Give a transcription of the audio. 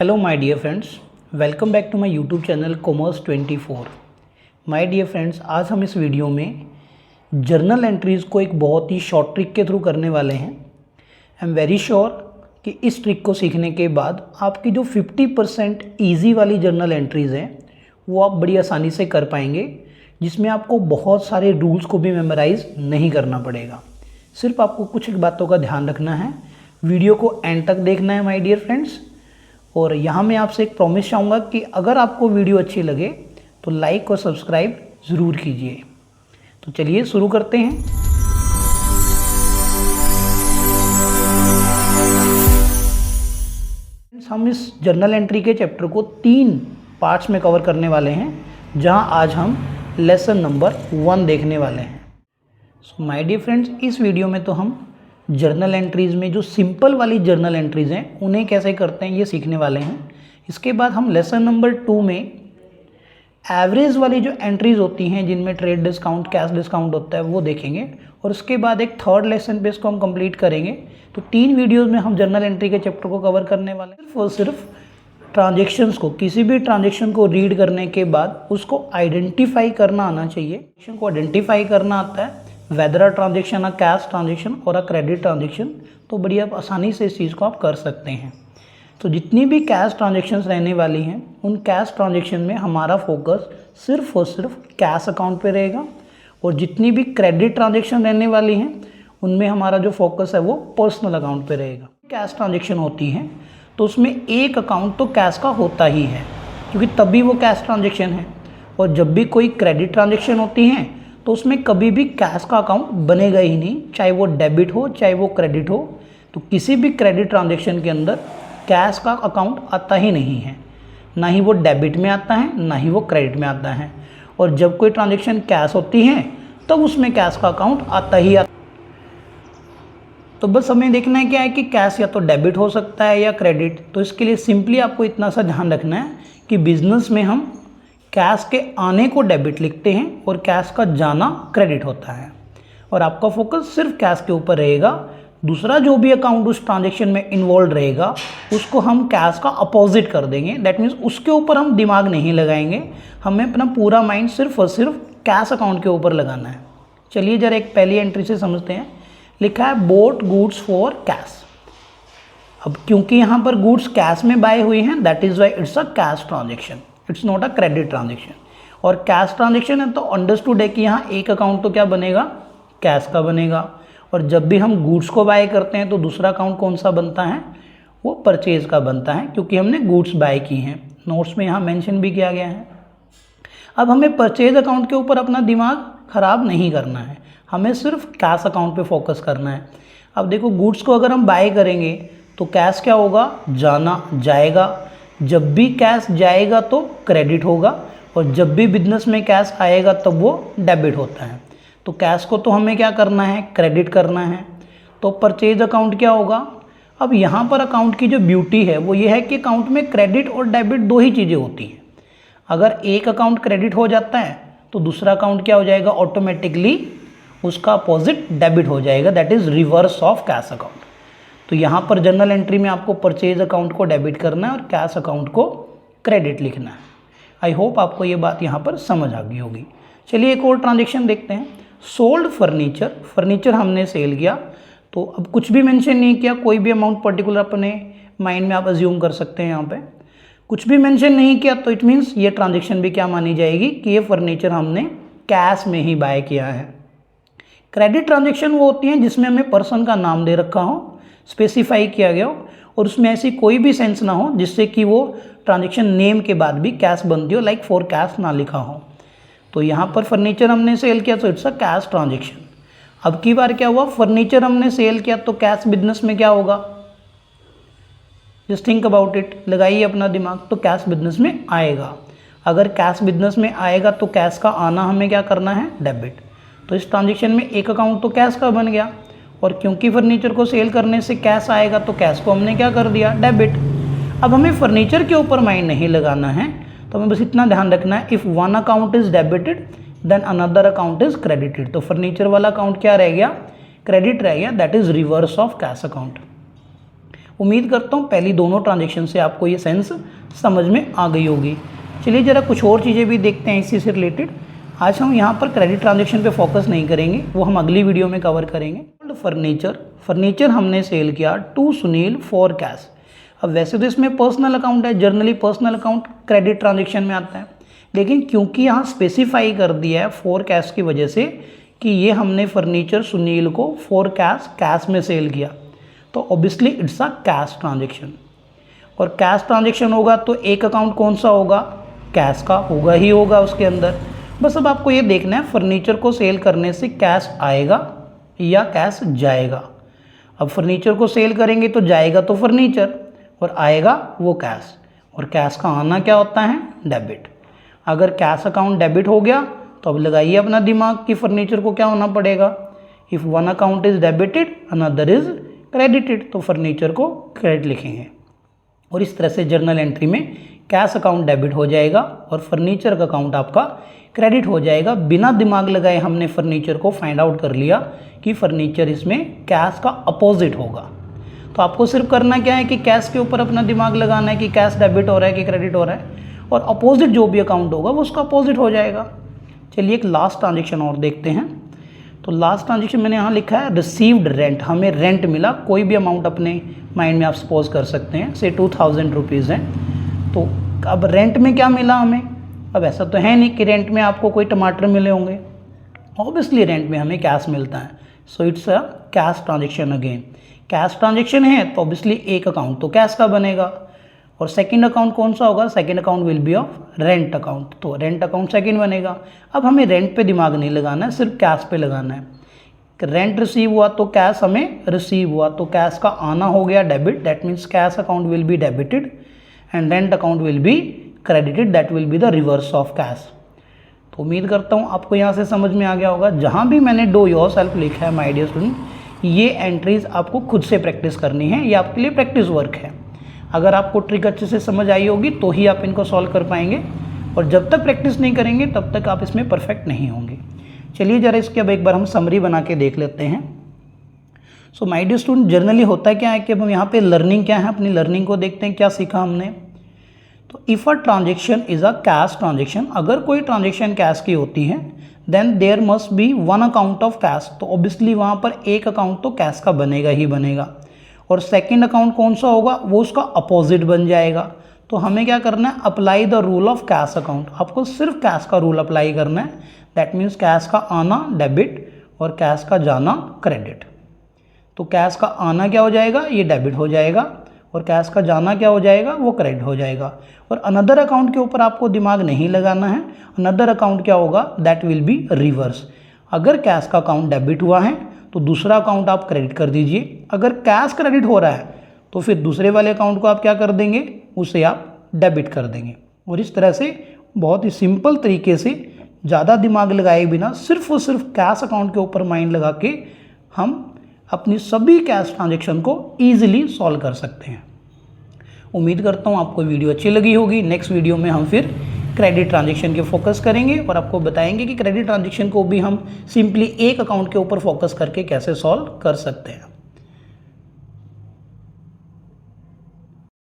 Hello my dear friends, welcome back to my YouTube channel commerce 24। My dear friends, आज हम इस video में journal entries को एक बहुत ही शॉर्ट ट्रिक के थ्रू करने वाले हैं। आई एम वेरी श्योर कि इस ट्रिक को सीखने के बाद आपकी जो 50% ईजी वाली जर्नल एंट्रीज़ हैं वो आप बड़ी आसानी से कर पाएंगे, जिसमें आपको बहुत सारे रूल्स को भी मेमोराइज़ नहीं करना पड़ेगा। सिर्फ आपको कुछ बातों का ध्यान रखना है, वीडियो को एंड तक देखना है माय डियर फ्रेंड्स। और यहाँ मैं आपसे एक प्रॉमिस चाहूँगा कि अगर आपको वीडियो अच्छी लगे तो लाइक और सब्सक्राइब ज़रूर कीजिए। तो चलिए शुरू करते हैं। हम इस जर्नल एंट्री के चैप्टर को 3 पार्ट्स में कवर करने वाले हैं, जहाँ आज हम लेसन नंबर 1 देखने वाले हैं। सो माय डियर फ्रेंड्स, इस वीडियो में तो हम जर्नल एंट्रीज़ में जो सिंपल वाली जर्नल एंट्रीज़ हैं उन्हें कैसे करते हैं ये सीखने वाले हैं। इसके बाद हम लेसन नंबर 2 में एवरेज वाली जो एंट्रीज़ होती हैं, जिनमें ट्रेड डिस्काउंट, कैश डिस्काउंट होता है, वो देखेंगे। और उसके बाद एक थर्ड लेसन पे इसको हम कंप्लीट करेंगे। तो 3 वीडियोज़ में हम जर्नल एंट्री के चैप्टर को कवर करने वाले हैं। सिर्फ और सिर्फ ट्रांजेक्शन्स को, किसी भी ट्रांजेक्शन को रीड करने के बाद उसको आइडेंटिफाई करना आना चाहिए। ट्रांजेक्शन को आइडेंटिफाई करना आता है, weather a transaction, a cash transaction और अ क्रेडिट ट्रांजेक्शन, तो बड़ी आप आसानी से इस चीज़ को आप कर सकते हैं। तो जितनी भी कैश ट्रांजेक्शन्स रहने वाली हैं, उन कैश ट्रांजेक्शन में हमारा फोकस सिर्फ और सिर्फ कैश अकाउंट पे रहेगा। और जितनी भी क्रेडिट ट्रांजेक्शन रहने वाली हैं, उनमें हमारा जो फोकस है वो पर्सनल अकाउंट पे रहेगा। कैश ट्रांजेक्शन होती हैं तो उसमें एक अकाउंट तो कैश का होता ही है, क्योंकि तभी वो कैश ट्रांजेक्शन है। और जब भी कोई क्रेडिट ट्रांजेक्शन होती हैं तो उसमें कभी भी कैश का अकाउंट बनेगा ही नहीं, चाहे वो डेबिट हो चाहे वो क्रेडिट हो। तो किसी भी क्रेडिट ट्रांजेक्शन के अंदर कैश का अकाउंट आता ही नहीं है, ना ही वो डेबिट में आता है ना ही वो क्रेडिट में आता है। और जब कोई ट्रांजेक्शन कैश होती है तब तो उसमें कैश का अकाउंट आता ही आता। तो बस हमें देखना है क्या है कि कैश या तो डेबिट हो सकता है या क्रेडिट। तो इसके लिए सिंपली आपको इतना सा ध्यान रखना है कि बिजनेस में हम कैश के आने को डेबिट लिखते हैं और कैश का जाना क्रेडिट होता है। और आपका फोकस सिर्फ कैश के ऊपर रहेगा। दूसरा जो भी अकाउंट उस ट्रांजेक्शन में इन्वॉल्व रहेगा उसको हम कैश का अपोजिट कर देंगे। दैट मीन्स उसके ऊपर हम दिमाग नहीं लगाएंगे, हमें अपना पूरा माइंड सिर्फ और सिर्फ कैश अकाउंट के ऊपर लगाना है। चलिए जरा एक पहली एंट्री से समझते हैं। लिखा है बोट गुड्स फॉर कैश। अब क्योंकि यहाँ पर गुड्स कैश में बाय हुई हैं, that is why it's a cash transaction, it's not a credit transaction. और कैश ट्रांजेक्शन है तो अंडरस्टूड है कि यहाँ एक अकाउंट तो क्या बनेगा, कैश का बनेगा। और जब भी हम गुड्स को बाय करते हैं तो दूसरा अकाउंट कौन सा बनता है, वो परचेज का बनता है, क्योंकि हमने गुड्स बाय की हैं। नोट्स में यहाँ मेंशन भी किया गया है। अब हमें परचेज अकाउंट के ऊपर अपना दिमाग खराब नहीं करना है, हमें सिर्फ कैश अकाउंट पे फोकस करना है। अब देखो, गुड्स को अगर हम बाय करेंगे तो कैश क्या होगा, जाना जाएगा। जब भी कैश जाएगा तो क्रेडिट होगा, और जब भी बिजनेस में कैश आएगा तब वो डेबिट होता है। तो कैश को तो हमें क्या करना है, क्रेडिट करना है। तो परचेज अकाउंट क्या होगा। अब यहाँ पर अकाउंट की जो ब्यूटी है वो ये है कि अकाउंट में क्रेडिट और डेबिट दो ही चीज़ें होती हैं। अगर एक अकाउंट क्रेडिट हो जाता है तो दूसरा अकाउंट क्या हो जाएगा, ऑटोमेटिकली उसका अपोजिट डेबिट हो जाएगा, that is reverse of cash account. तो यहाँ पर जर्नल एंट्री में आपको परचेज अकाउंट को डेबिट करना है और कैश अकाउंट को क्रेडिट लिखना है। आई होप आपको ये बात यहाँ पर समझ आ गई होगी। चलिए एक और ट्रांजेक्शन देखते हैं। सोल्ड फर्नीचर, फर्नीचर हमने सेल किया। तो अब कुछ भी मेंशन नहीं किया, कोई भी अमाउंट पर्टिकुलर अपने माइंड में आप अज्यूम कर सकते हैं। यहाँ पे कुछ भी मेंशन नहीं किया तो इट मीन्स ये ट्रांजेक्शन भी क्या मानी जाएगी कि ये फर्नीचर हमने कैश में ही बाय किया है। क्रेडिट ट्रांजेक्शन वो होती हैं जिसमें हमें पर्सन का नाम दे रखा हो, स्पेसिफाई किया गया हो, और उसमें ऐसी कोई भी सेंस ना हो जिससे कि वो ट्रांजेक्शन नेम के बाद भी कैश बनती हो, लाइक फॉर कैश ना लिखा हो। तो यहाँ पर फर्नीचर हमने सेल किया तो इट्स अ कैश ट्रांजेक्शन। अब की बार क्या हुआ, फर्नीचर हमने सेल किया तो कैश बिजनेस में क्या होगा, जस्ट थिंक अबाउट इट, लगाइए अपना दिमाग। तो कैश बिजनेस में आएगा। अगर कैश बिजनेस में आएगा तो कैश का आना हमें क्या करना है, डेबिट। तो इस ट्रांजेक्शन में एक अकाउंट तो कैश का बन गया, और क्योंकि फर्नीचर को सेल करने से कैश आएगा तो कैश को हमने क्या कर दिया, डेबिट। अब हमें फर्नीचर के ऊपर माइंड नहीं लगाना है, तो हमें बस इतना ध्यान रखना है, if one account is debited then another account is credited. तो फर्नीचर वाला अकाउंट क्या रह गया, क्रेडिट रह गया, that is reverse of cash account. उम्मीद करता हूँ पहली दोनों ट्रांजेक्शन से आपको ये सेंस समझ में आ गई होगी। चलिए ज़रा कुछ और चीज़ें भी देखते हैं इसी से रिलेटेड। आज हम यहाँ पर क्रेडिट ट्रांजेक्शन पे फोकस नहीं करेंगे, वो हम अगली वीडियो में कवर करेंगे। फर्नीचर हमने सेल किया टू सुनील फॉर कैश। अब वैसे तो इसमें पर्सनल अकाउंट है, generally personal account credit transaction में आता है, लेकिन क्योंकि यहाँ स्पेसिफाई कर दिया है फॉर कैश की वजह से कि ये हमने फर्नीचर सुनील को फॉर कैश में सेल किया, तो obviously it's a cash transaction. और कैश ट्रांजेक्शन होगा तो एक अकाउंट कौन सा होगा, कैश का होगा ही होगा उसके अंदर। बस अब आपको ये देखना है फर्नीचर को सेल करने से कैश आएगा या कैश जाएगा। अब फर्नीचर को सेल करेंगे तो जाएगा तो फर्नीचर और आएगा वो कैश, और कैश का आना क्या होता है, डेबिट। अगर कैश अकाउंट डेबिट हो गया तो अब लगाइए अपना दिमाग कि फर्नीचर को क्या होना पड़ेगा। If one account is debited another is credited, तो फर्नीचर को क्रेडिट लिखेंगे। और इस तरह से जर्नल एंट्री में कैश अकाउंट डेबिट हो जाएगा और फर्नीचर का अकाउंट आपका क्रेडिट हो जाएगा। बिना दिमाग लगाए हमने फर्नीचर को फाइंड आउट कर लिया कि फर्नीचर इसमें कैश का अपोजिट होगा। तो आपको सिर्फ करना क्या है कि कैश के ऊपर अपना दिमाग लगाना है कि कैश डेबिट हो रहा है कि क्रेडिट हो रहा है, और अपोजिट जो भी अकाउंट होगा वो उसका अपोजिट हो जाएगा। चलिए एक लास्ट ट्रांजेक्शन और देखते हैं। तो लास्ट ट्रांजेक्शन मैंने यहाँ लिखा है रिसीव्ड रेंट। हमें रेंट मिला, कोई भी अमाउंट अपने माइंड में आप सपोज कर सकते हैं, से 2000 रुपीज़ है। तो अब रेंट में क्या मिला हमें, अब ऐसा तो है नहीं कि रेंट में आपको कोई टमाटर मिले होंगे, ऑब्वियसली रेंट में हमें कैश मिलता है। So it's a cash transaction again. Cash transaction है तो ऑब्वियसली एक अकाउंट तो कैश का बनेगा, और सेकंड अकाउंट कौन सा होगा, second account will be of rent account, तो रेंट अकाउंट सेकंड बनेगा। अब हमें रेंट पे दिमाग नहीं लगाना है, सिर्फ कैश पे लगाना है। रेंट रिसीव हुआ तो कैश हमें रिसीव हुआ, तो कैश का आना हो गया debit, that means cash account will be debited and rent account will be credited, that will be the reverse of cash. तो उम्मीद करता हूँ आपको यहाँ से समझ में आ गया होगा। जहाँ भी मैंने डू योर सेल्फ लिखा है माय डियर स्टूडेंट, ये एंट्रीज आपको खुद से प्रैक्टिस करनी है, ये आपके लिए प्रैक्टिस वर्क है। अगर आपको ट्रिक अच्छे से समझ आई होगी तो ही आप इनको सॉल्व कर पाएंगे, और जब तक प्रैक्टिस नहीं करेंगे तब तक आप इसमें परफेक्ट नहीं होंगे। चलिए ज़रा इसके अब एक बार हम समरी बना के देख लेते हैं। So my dear student, generally होता क्या है कि अब हम यहाँ पे लर्निंग क्या है, अपनी लर्निंग को देखते हैं, क्या सीखा हमने। तो if a transaction is a cash transaction, अगर कोई ट्रांजेक्शन कैश की होती है then there must be one account of cash, तो ऑब्वियसली वहाँ पर एक अकाउंट तो कैश का बनेगा ही बनेगा, और सेकंड अकाउंट कौन सा होगा, वो उसका अपोजिट बन जाएगा। तो हमें क्या करना है, apply the rule of cash account. आपको सिर्फ कैश का रूल अप्लाई करना है, दैट मीन्स कैश का आना डेबिट और कैश का जाना क्रेडिट। तो कैश का आना क्या हो जाएगा, ये डेबिट हो जाएगा, और कैश का जाना क्या हो जाएगा, वो क्रेडिट हो जाएगा। और अनदर अकाउंट के ऊपर आपको दिमाग नहीं लगाना है, अनदर अकाउंट क्या होगा, दैट विल बी रिवर्स। अगर कैश का अकाउंट डेबिट हुआ है तो दूसरा अकाउंट आप क्रेडिट कर दीजिए, अगर कैश क्रेडिट हो रहा है तो फिर दूसरे वाले अकाउंट को आप क्या कर देंगे, उसे आप डेबिट कर देंगे। और इस तरह से बहुत ही सिंपल तरीके से, ज़्यादा दिमाग लगाए बिना, सिर्फ और सिर्फ कैश अकाउंट के ऊपर माइंड लगा के हम अपनी सभी कैश ट्रांजेक्शन को ईजिली सॉल्व कर सकते हैं। उम्मीद करता हूँ आपको वीडियो अच्छी लगी होगी। नेक्स्ट वीडियो में हम फिर क्रेडिट ट्रांजेक्शन के फोकस करेंगे और आपको बताएंगे कि क्रेडिट ट्रांजेक्शन को भी हम सिंपली एक अकाउंट के ऊपर फोकस करके कैसे सॉल्व कर सकते हैं।